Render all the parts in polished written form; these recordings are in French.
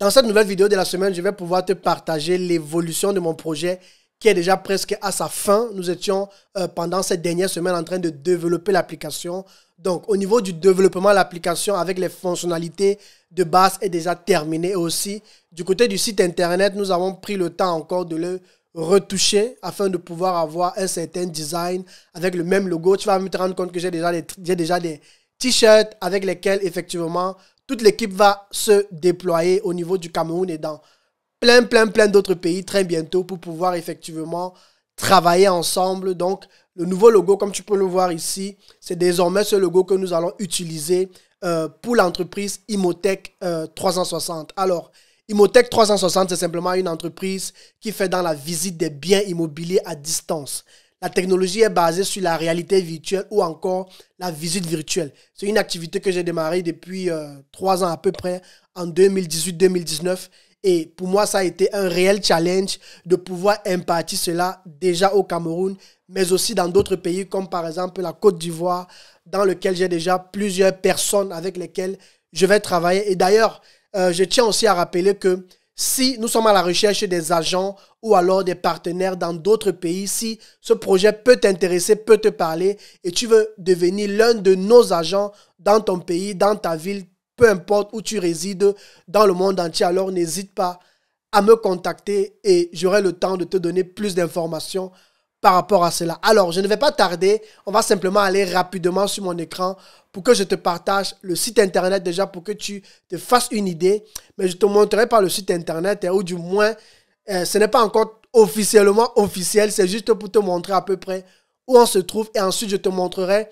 Dans cette nouvelle vidéo de la semaine, je vais pouvoir te partager l'évolution de mon projet qui est déjà presque à sa fin. Nous étions pendant cette dernière semaine en train de développer l'application. Donc, au niveau du développement, l'application avec les fonctionnalités de base est déjà terminée. Et aussi, du côté du site internet, nous avons pris le temps encore de le retoucher afin de pouvoir avoir un certain design avec le même logo. Tu vas me te rendre compte que j'ai déjà des t-shirts avec lesquels, effectivement, toute l'équipe va se déployer au niveau du Cameroun et dans plein d'autres pays très bientôt pour pouvoir effectivement travailler ensemble. Donc, le nouveau logo, comme tu peux le voir ici, c'est désormais ce logo que nous allons utiliser pour l'entreprise Imotech 360. Alors, Imotech 360, c'est simplement une entreprise qui fait dans la visite des biens immobiliers à distance. La technologie est basée sur la réalité virtuelle ou encore la visite virtuelle. C'est une activité que j'ai démarrée depuis 3 ans à peu près, en 2018-2019. Et pour moi, ça a été un réel challenge de pouvoir impartir cela déjà au Cameroun, mais aussi dans d'autres pays comme par exemple la Côte d'Ivoire, dans lequel j'ai déjà plusieurs personnes avec lesquelles je vais travailler. Et d'ailleurs, je tiens aussi à rappeler que si nous sommes à la recherche des agents ou alors des partenaires dans d'autres pays, si ce projet peut t'intéresser, peut te parler et tu veux devenir l'un de nos agents dans ton pays, dans ta ville, peu importe où tu résides dans le monde entier, alors n'hésite pas à me contacter et j'aurai le temps de te donner plus d'informations par rapport à cela. Alors, je ne vais pas tarder, on va simplement aller rapidement sur mon écran pour que je te partage le site internet déjà pour que tu te fasses une idée. Mais je te montrerai par le site internet, ou du moins, ce n'est pas encore officiellement officiel, c'est juste pour te montrer à peu près où on se trouve et ensuite je te montrerai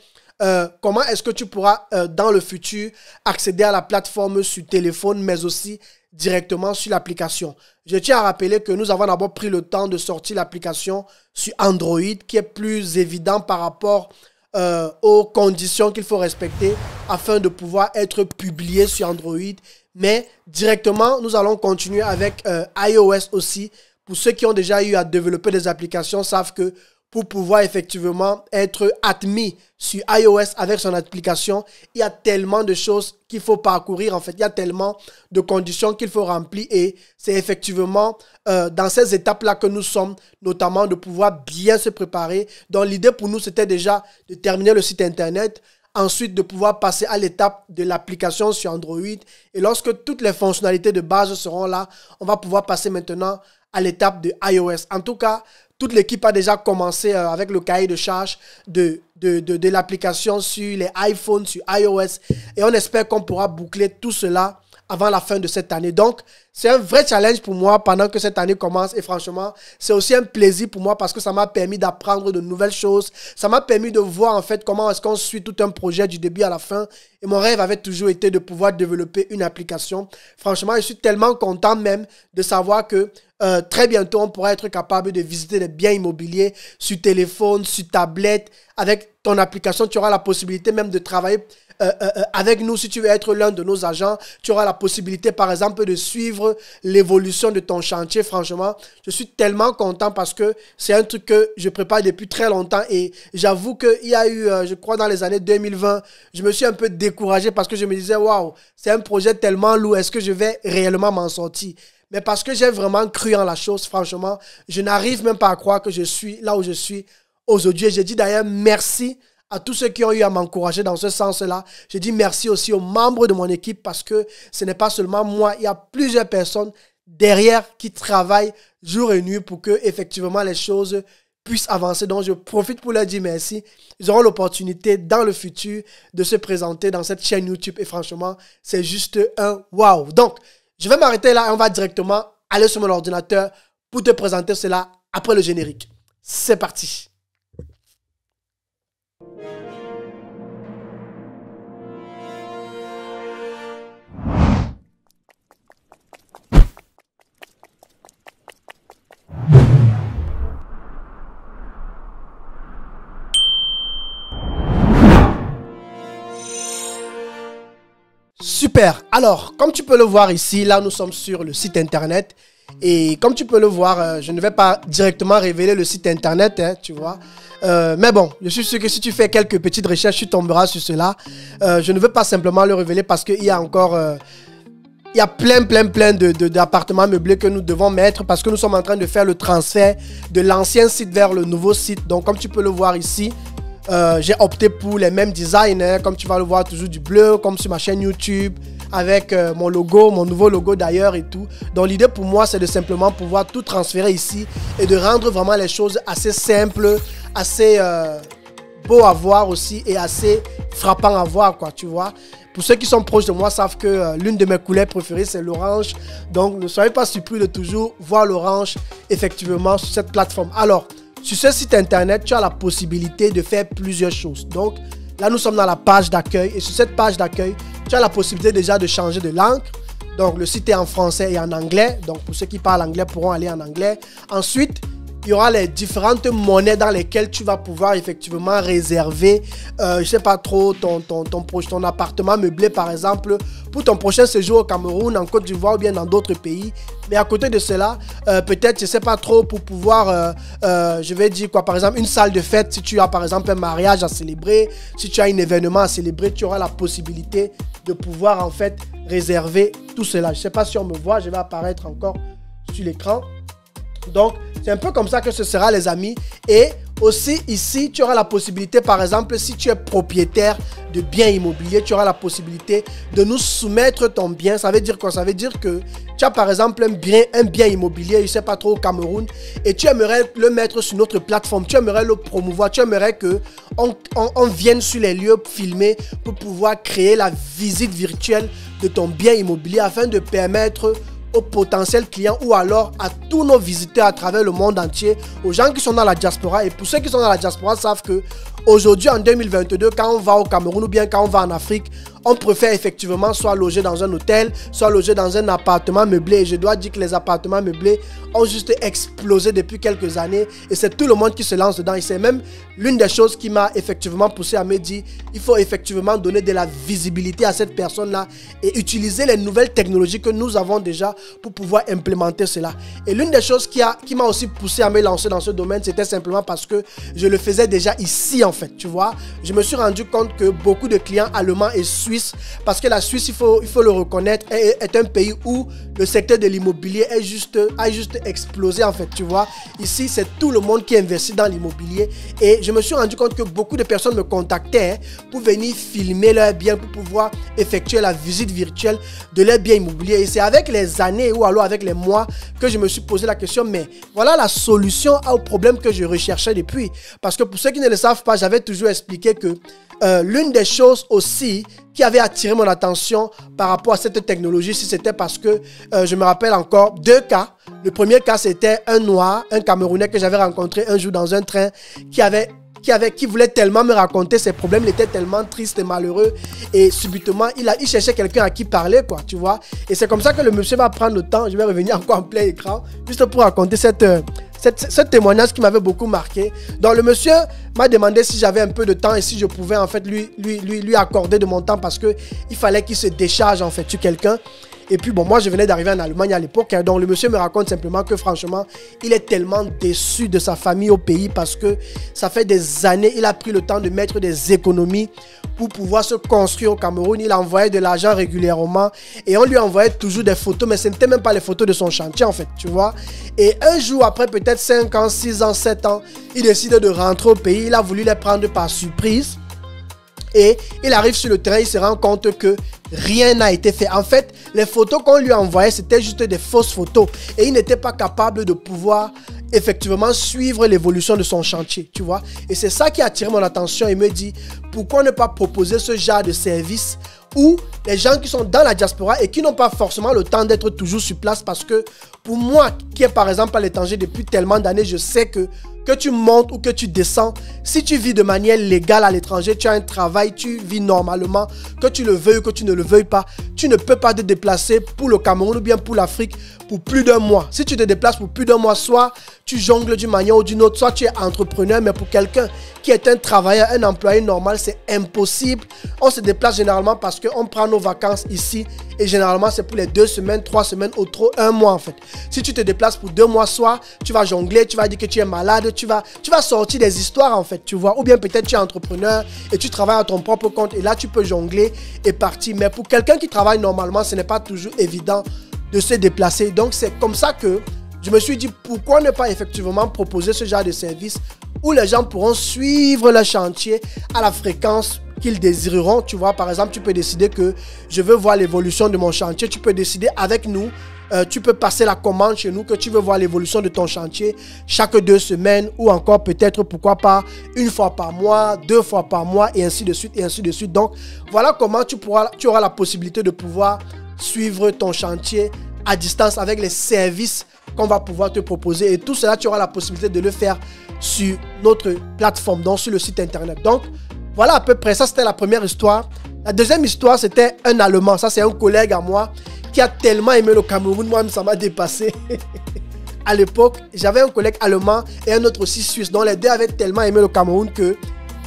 comment est-ce que tu pourras dans le futur accéder à la plateforme sur téléphone mais aussi directement sur l'application. Je tiens à rappeler que nous avons d'abord pris le temps de sortir l'application sur Android qui est plus évident par rapport aux conditions qu'il faut respecter afin de pouvoir être publié sur Android. Mais directement, nous allons continuer avec iOS aussi. Pour ceux qui ont déjà eu à développer des applications savent que pour pouvoir effectivement être admis sur iOS avec son application, il y a tellement de choses qu'il faut parcourir. En fait, il y a tellement de conditions qu'il faut remplir et c'est effectivement dans ces étapes-là que nous sommes, notamment de pouvoir bien se préparer. Donc, l'idée pour nous, c'était déjà de terminer le site internet, ensuite de pouvoir passer à l'étape de l'application sur Android. Et lorsque toutes les fonctionnalités de base seront là, on va pouvoir passer maintenant à l'étape de iOS. En tout cas, toute l'équipe a déjà commencé avec le cahier de charge de l'application sur les iPhones, sur iOS. Et on espère qu'on pourra boucler tout cela avant la fin de cette année. Donc, c'est un vrai challenge pour moi pendant que cette année commence. Et franchement, c'est aussi un plaisir pour moi parce que ça m'a permis d'apprendre de nouvelles choses. Ça m'a permis de voir en fait comment est-ce qu'on suit tout un projet du début à la fin. Et mon rêve avait toujours été de pouvoir développer une application. Franchement, je suis tellement content même de savoir que très bientôt, on pourra être capable de visiter des biens immobiliers sur téléphone, sur tablette. Avec ton application, tu auras la possibilité même de travailler avec nous. Si tu veux être l'un de nos agents, tu auras la possibilité, par exemple, de suivre l'évolution de ton chantier. Franchement, je suis tellement content parce que c'est un truc que je prépare depuis très longtemps. Et j'avoue qu'il y a eu, je crois, dans les années 2020, je me suis un peu découragé parce que je me disais, waouh, c'est un projet tellement lourd. Est-ce que je vais réellement m'en sortir? Mais parce que j'ai vraiment cru en la chose, franchement, je n'arrive même pas à croire que je suis là où je suis aujourd'hui. Et j'ai dit d'ailleurs merci à tous ceux qui ont eu à m'encourager dans ce sens-là. Je dis merci aussi aux membres de mon équipe parce que ce n'est pas seulement moi. Il y a plusieurs personnes derrière qui travaillent jour et nuit pour que effectivement les choses puissent avancer. Donc, je profite pour leur dire merci. Ils auront l'opportunité dans le futur de se présenter dans cette chaîne YouTube. Et franchement, c'est juste un wow. Donc, je vais m'arrêter là et on va directement aller sur mon ordinateur pour te présenter cela après le générique. C'est parti. Super. Alors, comme tu peux le voir ici, là, nous sommes sur le site internet. Et comme tu peux le voir, je ne vais pas directement révéler le site internet, hein, tu vois. Mais bon, je suis sûr que si tu fais quelques petites recherches, tu tomberas sur cela. Je ne veux pas simplement le révéler parce qu'il y a encore y a plein d'appartements meublés que nous devons mettre parce que nous sommes en train de faire le transfert de l'ancien site vers le nouveau site. Donc, comme tu peux le voir ici, j'ai opté pour les mêmes designs, hein, comme tu vas le voir, toujours du bleu, comme sur ma chaîne YouTube, avec mon logo, mon nouveau logo d'ailleurs et tout. Donc, l'idée pour moi, c'est de simplement pouvoir tout transférer ici et de rendre vraiment les choses assez simples, assez beau à voir aussi et assez frappant à voir, quoi, tu vois. Pour ceux qui sont proches de moi savent que l'une de mes couleurs préférées, c'est l'orange. Donc, ne soyez pas surpris de toujours voir l'orange, effectivement, sur cette plateforme. Alors, sur ce site internet, tu as la possibilité de faire plusieurs choses. Donc, là, nous sommes dans la page d'accueil. Et sur cette page d'accueil, tu as la possibilité déjà de changer de langue. Donc, le site est en français et en anglais. Donc, pour ceux qui parlent anglais pourront aller en anglais. Ensuite, il y aura les différentes monnaies dans lesquelles tu vas pouvoir effectivement réserver, je sais pas trop, ton appartement meublé par exemple, pour ton prochain séjour au Cameroun, en Côte d'Ivoire ou bien dans d'autres pays. Mais à côté de cela, peut-être, je sais pas trop, pour pouvoir, je vais dire quoi, par exemple, une salle de fête, si tu as par exemple un mariage à célébrer, si tu as un événement à célébrer, tu auras la possibilité de pouvoir en fait réserver tout cela. Je sais pas si on me voit, je vais apparaître encore sur l'écran. Donc, c'est un peu comme ça que ce sera, les amis. Et aussi, ici, tu auras la possibilité, par exemple, si tu es propriétaire de biens immobiliers, tu auras la possibilité de nous soumettre ton bien. Ça veut dire quoi? Ça veut dire que tu as, par exemple, un bien immobilier, je ne sais pas trop, au Cameroun, et tu aimerais le mettre sur notre plateforme, tu aimerais le promouvoir, tu aimerais qu'on vienne sur les lieux filmés pour pouvoir créer la visite virtuelle de ton bien immobilier afin de permettre aux potentiels clients ou alors à tous nos visiteurs à travers le monde entier, aux gens qui sont dans la diaspora. Et pour ceux qui sont dans la diaspora savent que aujourd'hui en 2022, quand on va au Cameroun ou bien quand on va en Afrique, on préfère effectivement soit loger dans un hôtel, soit loger dans un appartement meublé. Et je dois dire que les appartements meublés ont juste explosé depuis quelques années. Et c'est tout le monde qui se lance dedans. Et c'est même l'une des choses qui m'a effectivement poussé à me dire, il faut effectivement donner de la visibilité à cette personne-là et utiliser les nouvelles technologies que nous avons déjà pour pouvoir implémenter cela. Et l'une des choses qui m'a aussi poussé à me lancer dans ce domaine, c'était simplement parce que je le faisais déjà ici en fait, tu vois. Je me suis rendu compte que beaucoup de clients allemands et suisses, parce que la Suisse, il faut le reconnaître, est un pays où le secteur de l'immobilier a juste explosé en fait, tu vois. Ici, c'est tout le monde qui investit dans l'immobilier et je me suis rendu compte que beaucoup de personnes me contactaient pour venir filmer leurs biens, pour pouvoir effectuer la visite virtuelle de leurs biens immobiliers. Et c'est avec les années ou alors avec les mois que je me suis posé la question, mais voilà la solution au problème que je recherchais depuis. Parce que pour ceux qui ne le savent pas, j'avais toujours expliqué que l'une des choses aussi qui avait attiré mon attention par rapport à cette technologie, c'était parce que je me rappelle encore deux cas. Le premier cas, c'était un noir, un Camerounais que j'avais rencontré un jour dans un train qui voulait tellement me raconter ses problèmes. Il était tellement triste et malheureux et subitement il cherchait quelqu'un à qui parler, quoi, tu vois. Et c'est comme ça que le monsieur va prendre le temps, je vais revenir encore en plein écran juste pour raconter ce témoignage qui m'avait beaucoup marqué. Donc le monsieur m'a demandé si j'avais un peu de temps et si je pouvais en fait lui accorder de mon temps parce que il fallait qu'il se décharge en fait sur quelqu'un. Et puis bon, moi je venais d'arriver en Allemagne à l'époque, hein, donc le monsieur me raconte simplement que franchement, il est tellement déçu de sa famille au pays parce que ça fait des années, il a pris le temps de mettre des économies pour pouvoir se construire au Cameroun. Il envoyait de l'argent régulièrement et on lui envoyait toujours des photos, mais ce n'était même pas les photos de son chantier en fait, tu vois. Et un jour après peut-être 5 ans, 6 ans, 7 ans, il décide de rentrer au pays. Il a voulu les prendre par surprise. Et il arrive sur le terrain, il se rend compte que rien n'a été fait. En fait, les photos qu'on lui envoyait, c'était juste des fausses photos. Et il n'était pas capable de pouvoir effectivement suivre l'évolution de son chantier, tu vois. Et c'est ça qui a attiré mon attention. Il me dit, pourquoi ne pas proposer ce genre de service où les gens qui sont dans la diaspora et qui n'ont pas forcément le temps d'être toujours sur place, parce que pour moi, qui est par exemple à l'étranger depuis tellement d'années, je sais que tu montes ou que tu descends, si tu vis de manière légale à l'étranger, tu as un travail, tu vis normalement, que tu le veuilles ou que tu ne le veuilles pas, tu ne peux pas te déplacer pour le Cameroun ou bien pour l'Afrique pour plus d'un mois. Si tu te déplaces pour plus d'un mois, soit tu jongles d'une manière ou d'une autre, soit tu es entrepreneur, mais pour quelqu'un qui est un travailleur, un employé normal, c'est impossible. On se déplace généralement parce qu'on prend nos vacances ici Et généralement, c'est pour les 2 semaines, 3 semaines, au trop 1 mois en fait. Si tu te déplaces pour 2 mois, soit tu vas jongler, tu vas dire que tu es malade, tu vas sortir des histoires en fait, tu vois. Ou bien peut-être tu es entrepreneur et tu travailles à ton propre compte et là tu peux jongler et partir. Mais pour quelqu'un qui travaille normalement, ce n'est pas toujours évident de se déplacer. Donc c'est comme ça que je me suis dit pourquoi ne pas effectivement proposer ce genre de service où les gens pourront suivre le chantier à la fréquence qu'ils désireront. Tu vois, par exemple, tu peux décider que je veux voir l'évolution de mon chantier. Tu peux décider avec nous, tu peux passer la commande chez nous que tu veux voir l'évolution de ton chantier chaque 2 semaines ou encore peut-être, pourquoi pas, 1 fois par mois, 2 fois par mois et ainsi de suite et ainsi de suite. Donc, voilà comment tu auras la possibilité de pouvoir suivre ton chantier à distance avec les services qu'on va pouvoir te proposer. Et tout cela, tu auras la possibilité de le faire sur notre plateforme, donc sur le site internet. Donc, voilà à peu près. Ça, c'était la première histoire. La deuxième histoire, c'était un Allemand. Ça, c'est un collègue à moi qui a tellement aimé le Cameroun. Moi-même, ça m'a dépassé. À l'époque, j'avais un collègue allemand et un autre aussi suisse. Donc, les deux avaient tellement aimé le Cameroun que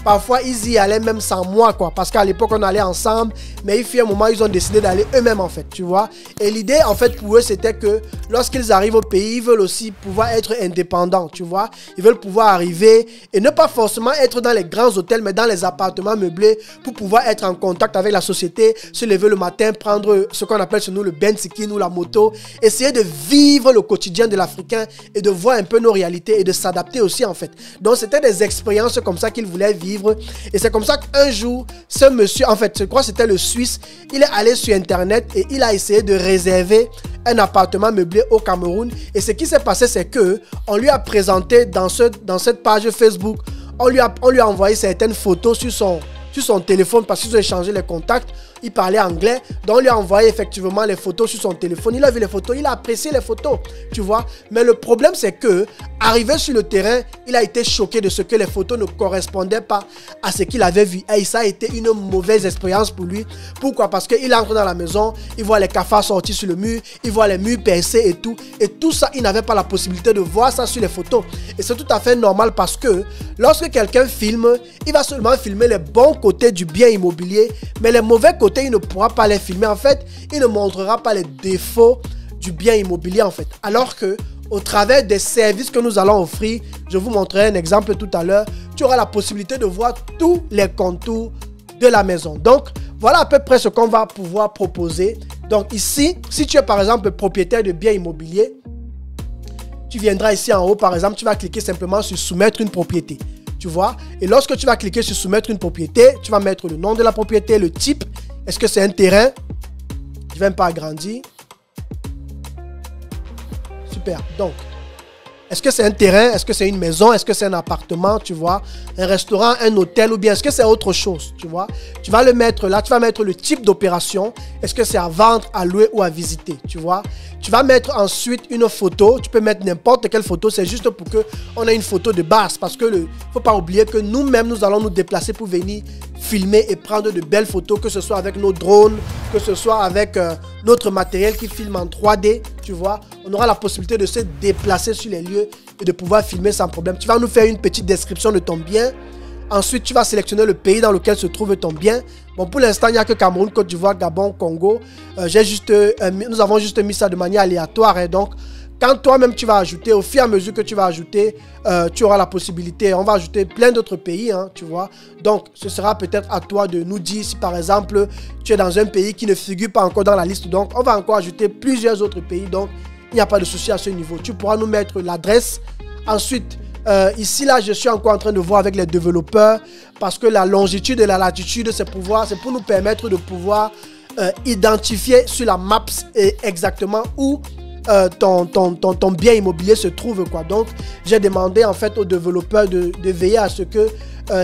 parfois, ils y allaient même sans moi, quoi. Parce qu'à l'époque, on allait ensemble. Mais il fut un moment, ils ont décidé d'aller eux-mêmes, en fait, tu vois. Et l'idée, en fait, pour eux, c'était que lorsqu'ils arrivent au pays, ils veulent aussi pouvoir être indépendants, tu vois. Ils veulent pouvoir arriver et ne pas forcément être dans les grands hôtels, mais dans les appartements meublés pour pouvoir être en contact avec la société, se lever le matin, prendre ce qu'on appelle chez nous le benzikin ou la moto, essayer de vivre le quotidien de l'Africain et de voir un peu nos réalités et de s'adapter aussi, en fait. Donc, c'était des expériences comme ça qu'ils voulaient vivre. Et c'est comme ça qu'un jour, ce monsieur, en fait, je crois que c'était le Suisse, il est allé sur Internet et il a essayé de réserver un appartement meublé au Cameroun. Et ce qui s'est passé, c'est que on lui a présenté dans cette page Facebook, on lui a envoyé certaines photos sur son téléphone parce qu'ils ont échangé les contacts. Il parlait anglais, donc on lui a envoyé effectivement les photos sur son téléphone. Il a vu les photos, il a apprécié les photos, tu vois. Mais le problème, c'est que, arrivé sur le terrain, il a été choqué de ce que les photos ne correspondaient pas à ce qu'il avait vu. Et ça a été une mauvaise expérience pour lui. Pourquoi? Parce qu'il entre dans la maison, il voit les cafards sortis sur le mur, il voit les murs percés et tout. Et tout ça, il n'avait pas la possibilité de voir ça sur les photos. Et c'est tout à fait normal parce que lorsque quelqu'un filme, il va seulement filmer les bons côtés du bien immobilier, mais les mauvais côtés, il ne pourra pas les filmer. En fait, il ne montrera pas les défauts du bien immobilier, en fait. Alors que, au travers des services que nous allons offrir, je vous montrerai un exemple tout à l'heure, tu auras la possibilité de voir tous les contours de la maison. Donc, voilà à peu près ce qu'on va pouvoir proposer. Donc ici, si tu es par exemple propriétaire de biens immobiliers, tu viendras ici en haut, par exemple, tu vas cliquer simplement sur soumettre une propriété. Tu vois? Et lorsque tu vas cliquer sur soumettre une propriété, tu vas mettre le nom de la propriété, le type. Est-ce que c'est un terrain? Je ne vais même pas agrandir. Super. Donc, est-ce que c'est un terrain? Est-ce que c'est une maison? Est-ce que c'est un appartement? Tu vois? Un restaurant, un hôtel ou bien est-ce que c'est autre chose? Tu vois? Tu vas le mettre là. Tu vas mettre le type d'opération. Est-ce que c'est à vendre, à louer ou à visiter? Tu vois? Tu vas mettre ensuite une photo. Tu peux mettre n'importe quelle photo. C'est juste pour qu'on ait une photo de base. Parce que ne faut pas oublier que nous-mêmes, nous allons nous déplacer pour venir filmer et prendre de belles photos, que ce soit avec nos drones, que ce soit avec notre matériel qui filme en 3D, tu vois. On aura la possibilité de se déplacer sur les lieux et de pouvoir filmer sans problème. Tu vas nous faire une petite description de ton bien. Ensuite, tu vas sélectionner le pays dans lequel se trouve ton bien. Bon, pour l'instant, il n'y a que Cameroun, Côte d'Ivoire, Gabon, Congo. Nous avons juste mis ça de manière aléatoire. Et donc, quand toi-même tu vas ajouter, au fur et à mesure que tu vas ajouter, tu auras la possibilité. On va ajouter plein d'autres pays, hein, tu vois. Donc, ce sera peut-être à toi de nous dire si par exemple, tu es dans un pays qui ne figure pas encore dans la liste. Donc, on va encore ajouter plusieurs autres pays. Donc, il n'y a pas de souci à ce niveau. Tu pourras nous mettre l'adresse. Ensuite, ici, là, je suis encore en train de voir avec les développeurs parce que la longitude et la latitude, c'est pour nous permettre de pouvoir identifier sur la map exactement où ton bien immobilier se trouve, quoi. Donc j'ai demandé en fait aux développeurs de veiller à ce que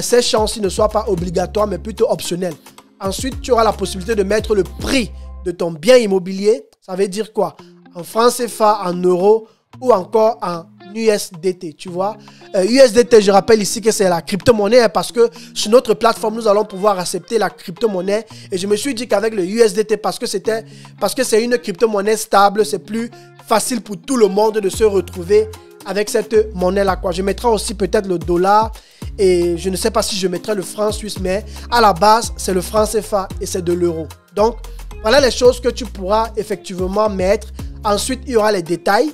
ces champs-ci ne soient pas obligatoires mais plutôt optionnels. Ensuite, tu auras la possibilité de mettre le prix de ton bien immobilier. Ça veut dire quoi? En francs CFA, en euros ou encore en USDT, tu vois. USDT, je rappelle ici que c'est la crypto-monnaie parce que sur notre plateforme, nous allons pouvoir accepter la crypto-monnaie. Et je me suis dit qu'avec le USDT, parce que c'est une crypto-monnaie stable, c'est plus facile pour tout le monde de se retrouver avec cette monnaie-là, quoi. Je mettrai aussi peut-être le dollar Et je ne sais pas si je mettrai le franc suisse, mais à la base, c'est le franc CFA et c'est de l'euro. Donc, voilà les choses que tu pourras effectivement mettre. Ensuite, il y aura les détails.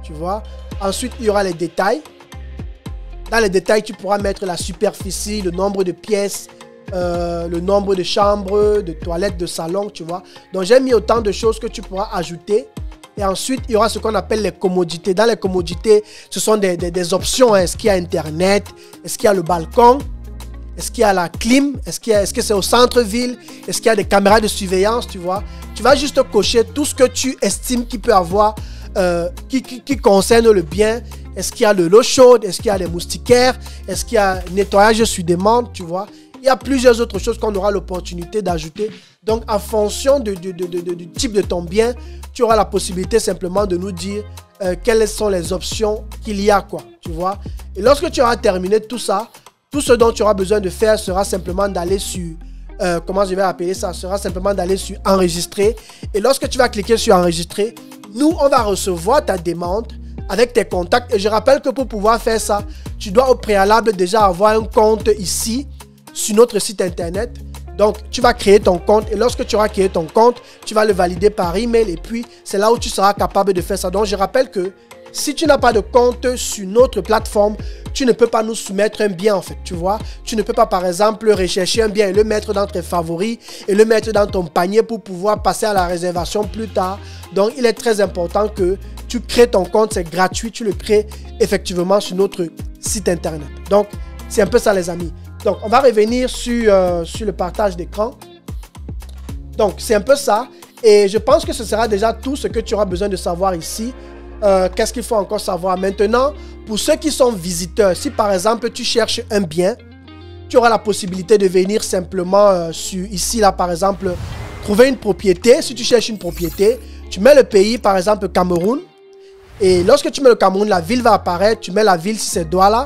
Tu vois? Ensuite, il y aura les détails. Dans les détails, tu pourras mettre la superficie, le nombre de pièces, le nombre de chambres, de toilettes, de salons, tu vois. Donc, j'ai mis autant de choses que tu pourras ajouter. Et ensuite, il y aura ce qu'on appelle les commodités. Dans les commodités, ce sont des options. Est-ce qu'il y a Internet? Est-ce qu'il y a le balcon? Est-ce qu'il y a la clim? Est-ce que c'est au centre-ville? Est-ce qu'il y a des caméras de surveillance, tu vois? Tu vas juste cocher tout ce que tu estimes qu'il peut avoir, qui concerne le bien. Est-ce qu'il y a de l'eau chaude? Est-ce qu'il y a des moustiquaires? Est-ce qu'il y a nettoyage sur demande, tu vois? Il y a plusieurs autres choses qu'on aura l'opportunité d'ajouter. Donc, en fonction du type de ton bien, tu auras la possibilité simplement de nous dire quelles sont les options qu'il y a, quoi, tu vois. Et lorsque tu auras terminé tout ça, tout ce dont tu auras besoin de faire sera simplement d'aller sur, comment je vais appeler ça, sera simplement d'aller sur enregistrer. Et lorsque tu vas cliquer sur enregistrer, nous, on va recevoir ta demande avec tes contacts. Et je rappelle que pour pouvoir faire ça, tu dois au préalable déjà avoir un compte ici, sur notre site internet. Donc, tu vas créer ton compte et lorsque tu auras créé ton compte, tu vas le valider par email et puis c'est là où tu seras capable de faire ça. Donc, je rappelle que si tu n'as pas de compte sur notre plateforme, tu ne peux pas nous soumettre un bien en fait, tu vois. Tu ne peux pas par exemple rechercher un bien et le mettre dans tes favoris et le mettre dans ton panier pour pouvoir passer à la réservation plus tard. Donc, il est très important que tu crées ton compte, c'est gratuit, tu le crées effectivement sur notre site internet. Donc, c'est un peu ça les amis. Donc, on va revenir sur le partage d'écran. Donc, c'est un peu ça. Et je pense que ce sera déjà tout ce que tu auras besoin de savoir ici. Qu'est-ce qu'il faut encore savoir? Maintenant, pour ceux qui sont visiteurs, si par exemple, tu cherches un bien, tu auras la possibilité de venir simplement ici, là, par exemple, trouver une propriété. Si tu cherches une propriété, tu mets le pays, par exemple, Cameroun. Et lorsque tu mets le Cameroun, la ville va apparaître. Tu mets la ville si c'est Douala.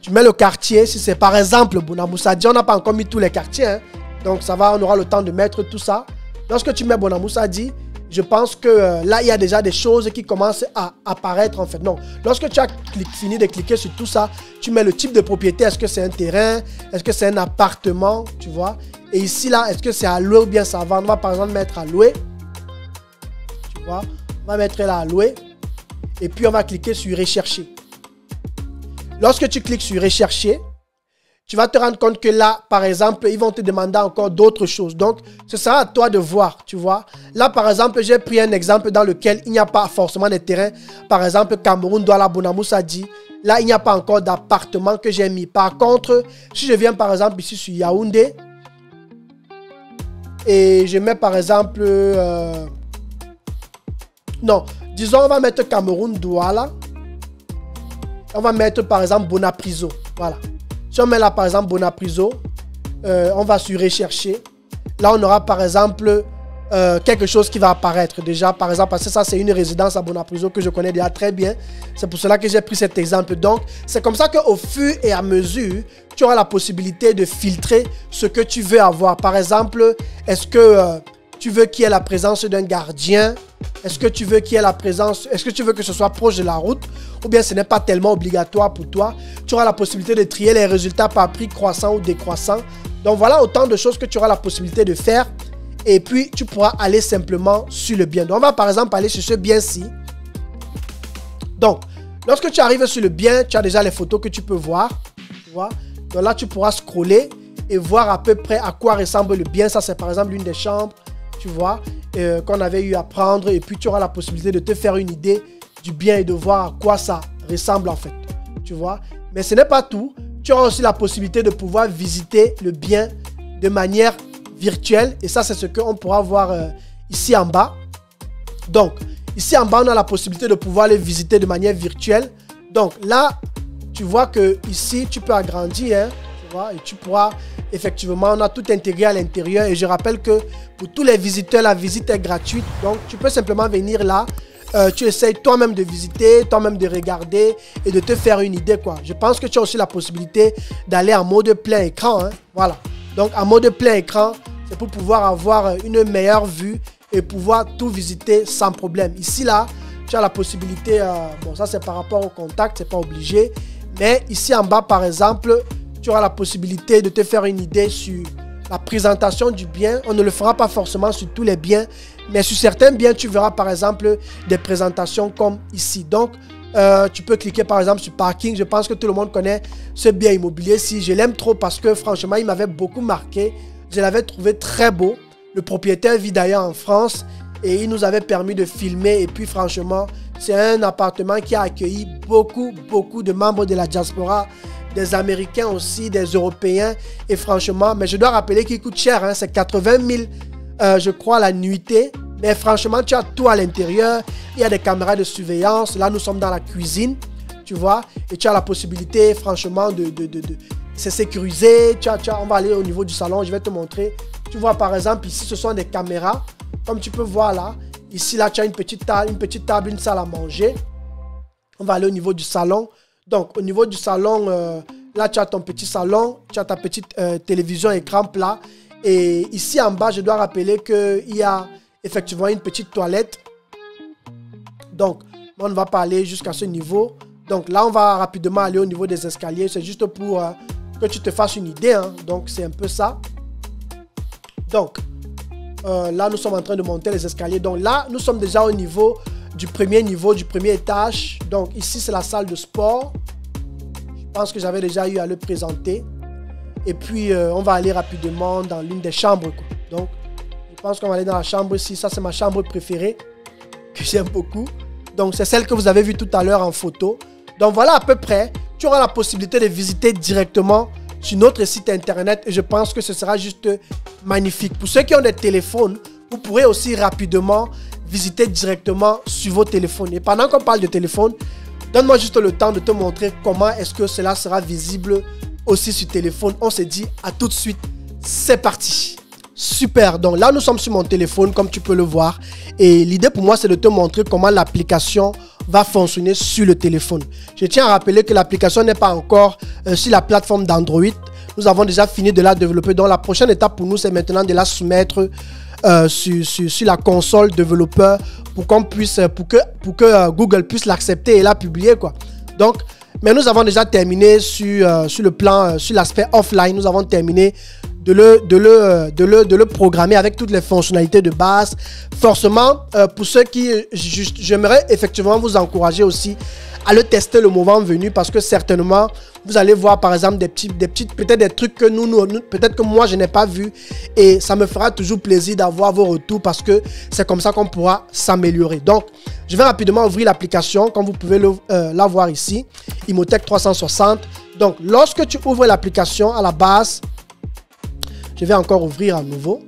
Tu mets le quartier, si c'est par exemple Bonamoussadi, on n'a pas encore mis tous les quartiers, hein. Donc ça va, on aura le temps de mettre tout ça. Lorsque tu mets Bonamoussadi, je pense que là, il y a déjà des choses qui commencent à apparaître en fait. Non, lorsque tu as fini de cliquer sur tout ça, tu mets le type de propriété, est-ce que c'est un terrain, est-ce que c'est un appartement, tu vois. Et ici, là, est-ce que c'est à louer ou bien ça va. On va par exemple mettre à louer, tu vois. On va mettre là à louer et puis on va cliquer sur rechercher. Lorsque tu cliques sur rechercher, tu vas te rendre compte que là, par exemple, ils vont te demander encore d'autres choses. Donc, ce sera à toi de voir, tu vois. Là, par exemple, j'ai pris un exemple dans lequel il n'y a pas forcément de terrain. Par exemple, Cameroun, Douala, Bonamoussadi. Là, il n'y a pas encore d'appartement que j'ai mis. Par contre, si je viens par exemple ici sur Yaoundé et je mets par exemple... non, disons, on va mettre Cameroun, Douala. On va mettre par exemple Bonapriso. Voilà. Si on met là par exemple Bonapriso, on va sur rechercher. Là, on aura par exemple quelque chose qui va apparaître déjà. Par exemple, parce que ça, c'est une résidence à Bonapriso que je connais déjà très bien. C'est pour cela que j'ai pris cet exemple. Donc, c'est comme ça qu'au fur et à mesure, tu auras la possibilité de filtrer ce que tu veux avoir. Par exemple, est-ce que tu veux qu'il y ait la présence d'un gardien? Est-ce que tu veux qu'il y ait la présence? Est-ce que tu veux que ce soit proche de la route? Ou bien ce n'est pas tellement obligatoire pour toi? Tu auras la possibilité de trier les résultats par prix croissant ou décroissant. Donc voilà autant de choses que tu auras la possibilité de faire. Et puis tu pourras aller simplement sur le bien. Donc on va par exemple aller sur ce bien-ci. Donc lorsque tu arrives sur le bien, tu as déjà les photos que tu peux voir. Tu vois? Donc là tu pourras scroller et voir à peu près à quoi ressemble le bien. Ça c'est par exemple une des chambres. Tu vois, qu'on avait eu à prendre et puis tu auras la possibilité de te faire une idée du bien et de voir à quoi ça ressemble en fait, tu vois. Mais ce n'est pas tout, tu auras aussi la possibilité de pouvoir visiter le bien de manière virtuelle et ça c'est ce qu'on pourra voir ici en bas. Donc, ici en bas on a la possibilité de pouvoir le visiter de manière virtuelle. Donc là, tu vois que ici tu peux agrandir, hein. Et tu pourras, effectivement, on a tout intégré à l'intérieur. Et je rappelle que pour tous les visiteurs, la visite est gratuite. Donc, tu peux simplement venir là. Tu essayes toi-même de visiter, toi-même de regarder et de te faire une idée, quoi. Je pense que tu as aussi la possibilité d'aller en mode plein écran, hein. Voilà. Donc, en mode plein écran, c'est pour pouvoir avoir une meilleure vue et pouvoir tout visiter sans problème. Ici, là, tu as la possibilité, bon ça c'est par rapport au contact, c'est pas obligé. Mais ici en bas par exemple, tu auras la possibilité de te faire une idée sur la présentation du bien. On ne le fera pas forcément sur tous les biens, mais sur certains biens, tu verras par exemple des présentations comme ici. Donc, tu peux cliquer par exemple sur parking. Je pense que tout le monde connaît ce bien immobilier-ci. Je l'aime trop parce que franchement, il m'avait beaucoup marqué. Je l'avais trouvé très beau. Le propriétaire vit d'ailleurs en France et il nous avait permis de filmer. Et puis franchement, c'est un appartement qui a accueilli beaucoup de membres de la diaspora, des Américains aussi, des Européens. Et franchement, mais je dois rappeler qu'il coûte cher, hein, c'est 80 000, je crois, la nuitée. Mais franchement, tu as tout à l'intérieur. Il y a des caméras de surveillance. Là, nous sommes dans la cuisine, tu vois. Et tu as la possibilité, franchement, c'est sécurisé. On va aller au niveau du salon, je vais te montrer. Tu vois, par exemple, ici, ce sont des caméras. Comme tu peux voir là. Ici, là, tu as une petite table, une salle à manger. On va aller au niveau du salon. Donc, au niveau du salon, là, tu as ton petit salon. Tu as ta petite télévision écran plat. Et ici, en bas, je dois rappeler qu'il y a effectivement une petite toilette. Donc, on ne va pas aller jusqu'à ce niveau. Donc, là, on va rapidement aller au niveau des escaliers. C'est juste pour que tu te fasses une idée. Hein. Donc, c'est un peu ça. Donc, là, nous sommes en train de monter les escaliers. Donc, là, nous sommes déjà au niveau, du premier étage. Donc, ici, c'est la salle de sport. Je pense que j'avais déjà eu à le présenter. Et puis, on va aller rapidement dans l'une des chambres, quoi. Donc, je pense qu'on va aller dans la chambre ici. Ça, c'est ma chambre préférée, que j'aime beaucoup. Donc, c'est celle que vous avez vue tout à l'heure en photo. Donc, voilà à peu près. Tu auras la possibilité de visiter directement sur notre site internet. Et je pense que ce sera juste magnifique. Pour ceux qui ont des téléphones, vous pourrez aussi rapidement visiter directement sur vos téléphones. Et pendant qu'on parle de téléphone, donne-moi juste le temps de te montrer comment est-ce que cela sera visible aussi sur téléphone. On se dit à tout de suite. C'est parti. Super. Donc là, nous sommes sur mon téléphone, comme tu peux le voir. Et l'idée pour moi, c'est de te montrer comment l'application va fonctionner sur le téléphone. Je tiens à rappeler que l'application n'est pas encore sur la plateforme d'Android. Nous avons déjà fini de la développer. Donc la prochaine étape pour nous, c'est maintenant de la soumettre sur la console développeur pour que Google puisse l'accepter et la publier, quoi. Donc, mais nous avons déjà terminé sur le plan, sur l'aspect offline. Nous avons terminé de le programmer avec toutes les fonctionnalités de base. Forcément, pour ceux qui... J'aimerais effectivement vous encourager aussi à le tester le moment venu parce que certainement, vous allez voir par exemple peut-être des trucs que peut-être que moi je n'ai pas vu et ça me fera toujours plaisir d'avoir vos retours parce que c'est comme ça qu'on pourra s'améliorer. Donc, je vais rapidement ouvrir l'application comme vous pouvez la voir ici, Imotech 360. Donc, lorsque tu ouvres l'application à la base, je vais encore ouvrir à nouveau.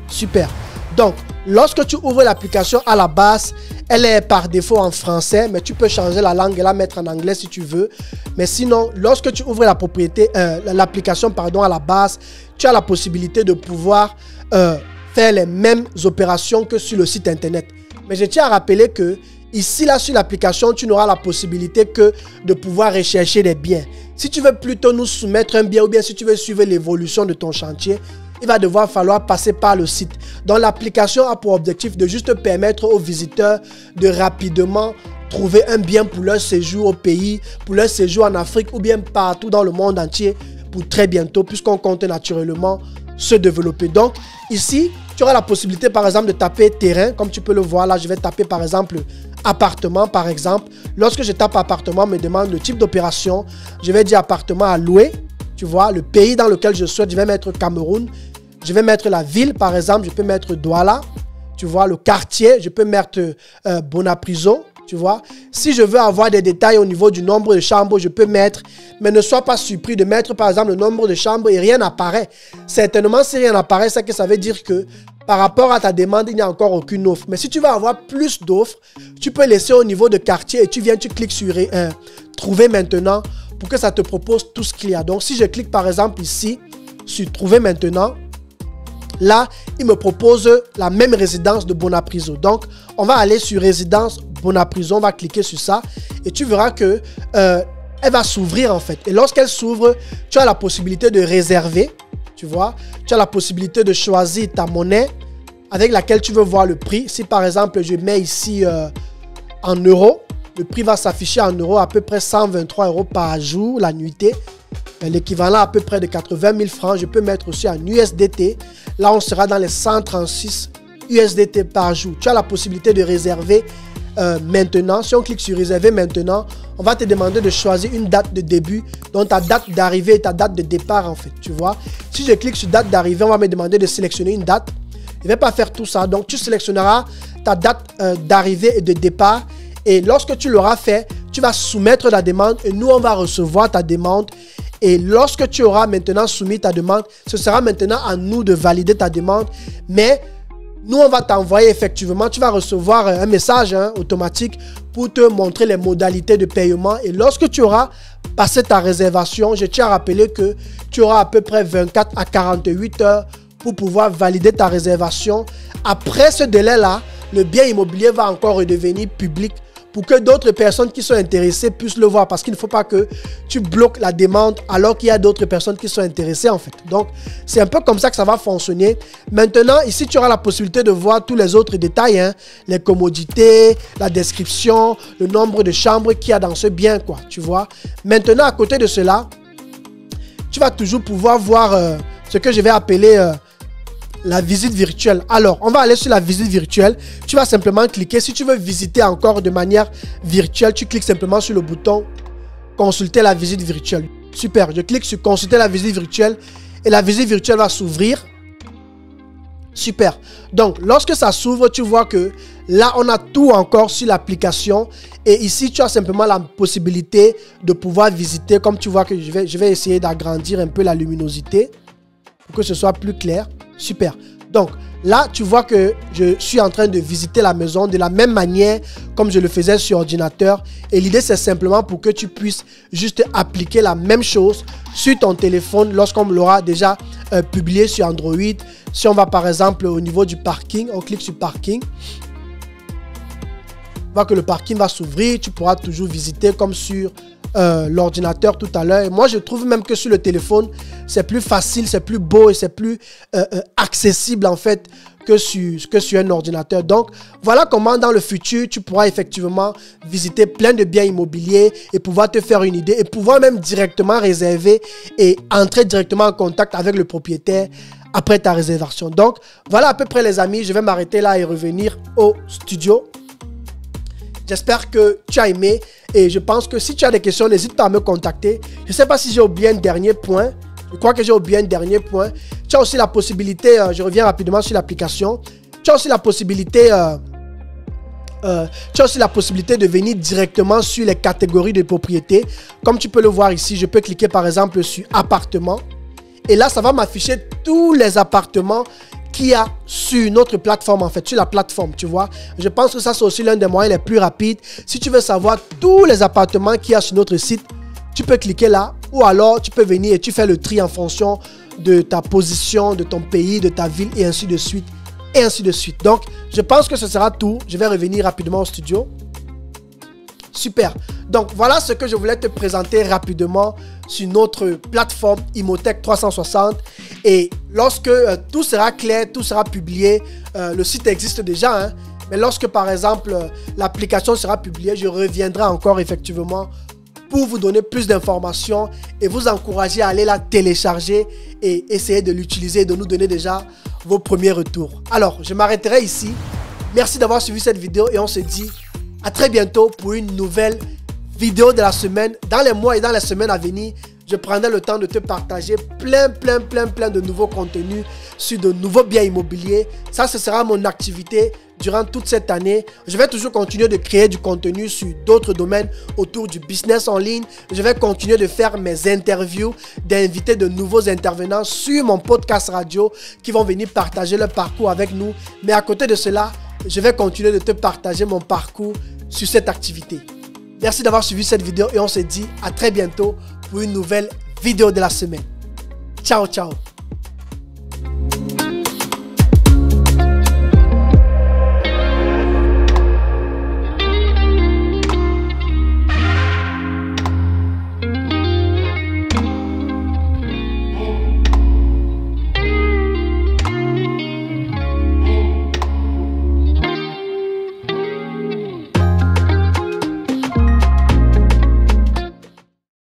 Super. Donc, lorsque tu ouvres l'application à la base, elle est par défaut en français, mais tu peux changer la langue et la mettre en anglais si tu veux. Mais sinon, lorsque tu ouvres l'application à la base, tu as la possibilité de pouvoir faire les mêmes opérations que sur le site internet. Mais je tiens à rappeler que ici, là, sur l'application, tu n'auras la possibilité que de pouvoir rechercher des biens. Si tu veux plutôt nous soumettre un bien ou bien si tu veux suivre l'évolution de ton chantier, il va devoir falloir passer par le site. Donc, l'application a pour objectif de juste permettre aux visiteurs de rapidement trouver un bien pour leur séjour au pays, pour leur séjour en Afrique ou bien partout dans le monde entier pour très bientôt, puisqu'on compte naturellement se développer. Donc, ici, tu auras la possibilité, par exemple, de taper terrain, comme tu peux le voir. Là, je vais taper, par exemple, appartement, par exemple. Lorsque je tape appartement, on me demande le type d'opération. Je vais dire appartement à louer. Tu vois, le pays dans lequel je souhaite, je vais mettre Cameroun. Je vais mettre la ville, par exemple, je peux mettre Douala. Tu vois, le quartier, je peux mettre Bonapriso. Tu vois, si je veux avoir des détails au niveau du nombre de chambres, je peux mettre, mais ne sois pas surpris de mettre par exemple le nombre de chambres et rien n'apparaît. Certainement, si rien n'apparaît, c'est que ça veut dire que par rapport à ta demande, il n'y a encore aucune offre. Mais si tu veux avoir plus d'offres, tu peux laisser au niveau de quartier et tu cliques sur trouver maintenant pour que ça te propose tout ce qu'il y a. Donc, si je clique par exemple ici sur trouver maintenant, là, il me propose la même résidence de Bonapriso. Donc, on va aller sur résidence Bonapriso, on va cliquer sur ça et tu verras que elle va s'ouvrir en fait. Et lorsqu'elle s'ouvre, tu as la possibilité de réserver, tu vois. Tu as la possibilité de choisir ta monnaie avec laquelle tu veux voir le prix. Si par exemple, je mets ici en euros. Le prix va s'afficher en euros, à peu près 123 € par jour, la nuitée. L'équivalent à peu près de 80 000 francs. Je peux mettre aussi en USDT. Là, on sera dans les 136 USDT par jour. Tu as la possibilité de réserver maintenant. Si on clique sur réserver maintenant, on va te demander de choisir une date de début, donc ta date d'arrivée et ta date de départ en fait, tu vois. Si je clique sur date d'arrivée, on va me demander de sélectionner une date. Je ne vais pas faire tout ça, donc tu sélectionneras ta date d'arrivée et de départ. Et lorsque tu l'auras fait, tu vas soumettre la demande et nous, on va recevoir ta demande. Et lorsque tu auras maintenant soumis ta demande, ce sera maintenant à nous de valider ta demande. Mais nous, on va t'envoyer effectivement, tu vas recevoir un message automatique pour te montrer les modalités de paiement. Et lorsque tu auras passé ta réservation, je tiens à rappeler que tu auras à peu près 24 à 48 heures pour pouvoir valider ta réservation. Après ce délai-là, le bien immobilier va encore redevenir public pour que d'autres personnes qui sont intéressées puissent le voir. Parce qu'il ne faut pas que tu bloques la demande alors qu'il y a d'autres personnes qui sont intéressées en fait. Donc, c'est un peu comme ça que ça va fonctionner. Maintenant, ici, tu auras la possibilité de voir tous les autres détails. Les commodités, la description, le nombre de chambres qu'il y a dans ce bien, quoi. Tu vois. Maintenant, à côté de cela, tu vas toujours pouvoir voir ce que je vais appeler la visite virtuelle. Alors, on va aller sur la visite virtuelle. Tu vas simplement cliquer. Si tu veux visiter encore de manière virtuelle, tu cliques simplement sur le bouton consulter la visite virtuelle. Super. Je clique sur consulter la visite virtuelle et la visite virtuelle va s'ouvrir. Super. Donc, lorsque ça s'ouvre, tu vois que là, on a tout encore sur l'application. Et ici, tu as simplement la possibilité de pouvoir visiter. Comme tu vois que je vais essayer d'agrandir un peu la luminosité pour que ce soit plus clair. Super. Donc, là, tu vois que je suis en train de visiter la maison de la même manière comme je le faisais sur ordinateur. Et l'idée, c'est simplement pour que tu puisses juste appliquer la même chose sur ton téléphone lorsqu'on l'aura déjà publié sur Android. Si on va par exemple au niveau du parking, on clique sur parking. On voit que le parking va s'ouvrir. Tu pourras toujours visiter comme sur l'ordinateur tout à l'heure. Et moi, je trouve même que sur le téléphone, c'est plus facile, c'est plus beau et c'est plus accessible en fait que sur un ordinateur. Donc, voilà comment dans le futur, tu pourras effectivement visiter plein de biens immobiliers et pouvoir te faire une idée et pouvoir même directement réserver et entrer directement en contact avec le propriétaire après ta réservation. Donc, voilà à peu près les amis. Je vais m'arrêter là et revenir au studio. J'espère que tu as aimé et je pense que si tu as des questions, n'hésite pas à me contacter. Je ne sais pas si j'ai oublié un dernier point. Je crois que j'ai oublié un dernier point. Tu as aussi la possibilité, je reviens rapidement sur l'application. Tu as aussi la possibilité, de venir directement sur les catégories de propriété. Comme tu peux le voir ici, je peux cliquer par exemple sur appartement. Et là, ça va m'afficher tous les appartements qu'il y a sur notre plateforme en fait, sur la plateforme, tu vois. Je pense que ça, c'est aussi l'un des moyens les plus rapides. Si tu veux savoir tous les appartements qu'il y a sur notre site, tu peux cliquer là ou alors tu peux venir et tu fais le tri en fonction de ta position, de ton pays, de ta ville et ainsi de suite. Et ainsi de suite. Donc, je pense que ce sera tout. Je vais revenir rapidement au studio. Super. Donc, voilà ce que je voulais te présenter rapidement sur notre plateforme Imotech 360. Et lorsque tout sera clair, tout sera publié, le site existe déjà, mais lorsque, par exemple, l'application sera publiée, je reviendrai encore effectivement pour vous donner plus d'informations et vous encourager à aller la télécharger et essayer de l'utiliser et de nous donner déjà vos premiers retours. Alors, je m'arrêterai ici. Merci d'avoir suivi cette vidéo et on se dit à très bientôt pour une nouvelle vidéo de la semaine. Dans les mois et dans les semaines à venir, je prendrai le temps de te partager plein de nouveaux contenus sur de nouveaux biens immobiliers. Ça, ce sera mon activité durant toute cette année. Je vais toujours continuer de créer du contenu sur d'autres domaines autour du business en ligne. Je vais continuer de faire mes interviews, d'inviter de nouveaux intervenants sur mon podcast radio qui vont venir partager leur parcours avec nous. Mais à côté de cela, je vais continuer de te partager mon parcours sur cette activité. Merci d'avoir suivi cette vidéo et on se dit à très bientôt pour une nouvelle vidéo de la semaine. Ciao, ciao.